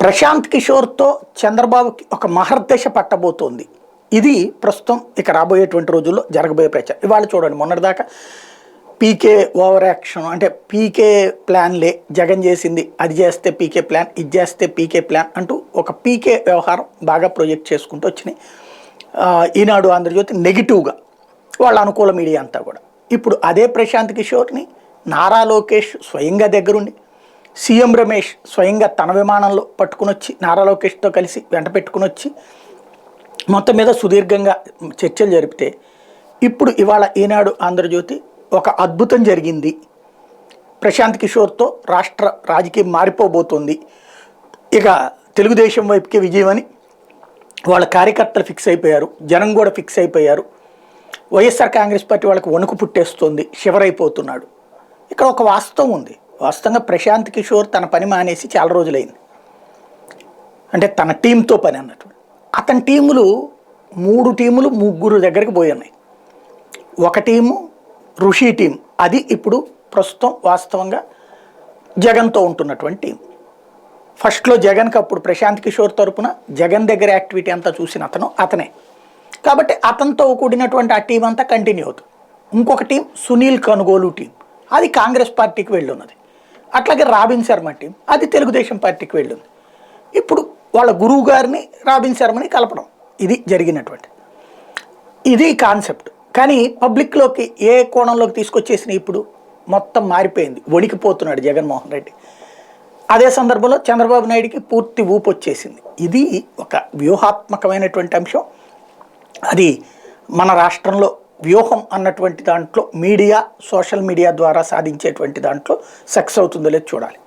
ప్రశాంత్ కిషోర్తో చంద్రబాబుకి ఒక మహర్దశ పట్టబోతోంది. ఇది ప్రస్తుతం ఇక రాబోయేటువంటి రోజుల్లో జరగబోయే ప్రచారం. ఇవాళ చూడండి, మొన్నటిదాకా పీకే ఓవర్ యాక్షన్ అంటే పీకే ప్లాన్లే జగన్ చేసింది, అది చేస్తే పీకే ప్లాన్, ఇది చేస్తే పీకే ప్లాన్ అంటూ ఒక పీకే వ్యవహారం బాగా ప్రొజెక్ట్ చేసుకుంటూ వచ్చినాయి. ఈనాడు, ఆంధ్రజ్యోతి నెగిటివ్గా వాళ్ళ అనుకూల మీడియా అంతా కూడా. ఇప్పుడు అదే ప్రశాంత్ కిషోర్ని నారా లోకేష్ స్వయంగా దగ్గరుండి, సీఎం రమేష్ స్వయంగా తన విమానంలో పట్టుకుని వచ్చి నారా లోకేష్తో కలిసి వెంట పెట్టుకుని వచ్చి మొత్తం మీద సుదీర్ఘంగా చర్చలు జరిపితే, ఇప్పుడు ఇవాళ ఈనాడు, ఆంధ్రజ్యోతి ఒక అద్భుతం జరిగింది, ప్రశాంత్ కిషోర్తో రాష్ట్ర రాజకీయం మారిపోబోతోంది, ఇక తెలుగుదేశం వైపుకే విజయం అని వాళ్ళ కార్యకర్తలు ఫిక్స్ అయిపోయారు, జనం కూడా ఫిక్స్ అయిపోయారు, వైఎస్ఆర్ కాంగ్రెస్ పార్టీ వాళ్ళకి వణుకు పుట్టేస్తుంది, షివరైపోతున్నాడు. ఇక్కడ ఒక వాస్తవం ఉంది. వాస్తవంగా ప్రశాంత్ కిషోర్ తన పని మానేసి చాలా రోజులైంది, అంటే తన టీంతో పని అన్నట్టు. అతని టీములు 3 టీములు 3 దగ్గరికి పోయి ఉన్నాయి. ఒక టీము ఋషి టీం, అది ఇప్పుడు ప్రస్తుతం వాస్తవంగా జగన్తో ఉంటున్నటువంటి టీం. ఫస్ట్లో జగన్కి అప్పుడు ప్రశాంత్ కిషోర్ తరపున జగన్ దగ్గర యాక్టివిటీ అంతా చూసిన అతనే కాబట్టి అతనితో కూడినటువంటి ఆ టీం అంతా కంటిన్యూ అవుతుంది. ఇంకొక టీం సునీల్ కనుగోలు టీం, అది కాంగ్రెస్ పార్టీకి వెళ్ళున్నది. అట్లాగే రాబిన్ శర్మ టీం, అది తెలుగుదేశం పార్టీకి వెళ్ళింది. ఇప్పుడు వాళ్ళ గురువు గారిని రాబిన్ శర్మని కలపడం, ఇది జరిగినటువంటి ఇది కాన్సెప్ట్. కానీ పబ్లిక్లోకి ఏ కోణంలోకి తీసుకొచ్చేసిన ఇప్పుడు మొత్తం మారిపోయింది, వణికిపోతున్నాడు జగన్మోహన్ రెడ్డి. అదే సందర్భంలో చంద్రబాబు నాయుడికి పూర్తి ఊపు వచ్చేసింది. ఇది ఒక వ్యూహాత్మకమైనటువంటి అంశం. అది మన రాష్ట్రంలో వ్యూహం అన్నటువంటి దాంట్లో మీడియా, సోషల్ మీడియా ద్వారా సాధించేటువంటి దాంట్లో సక్సెస్ అవుతుందో లేదో చూడాలి.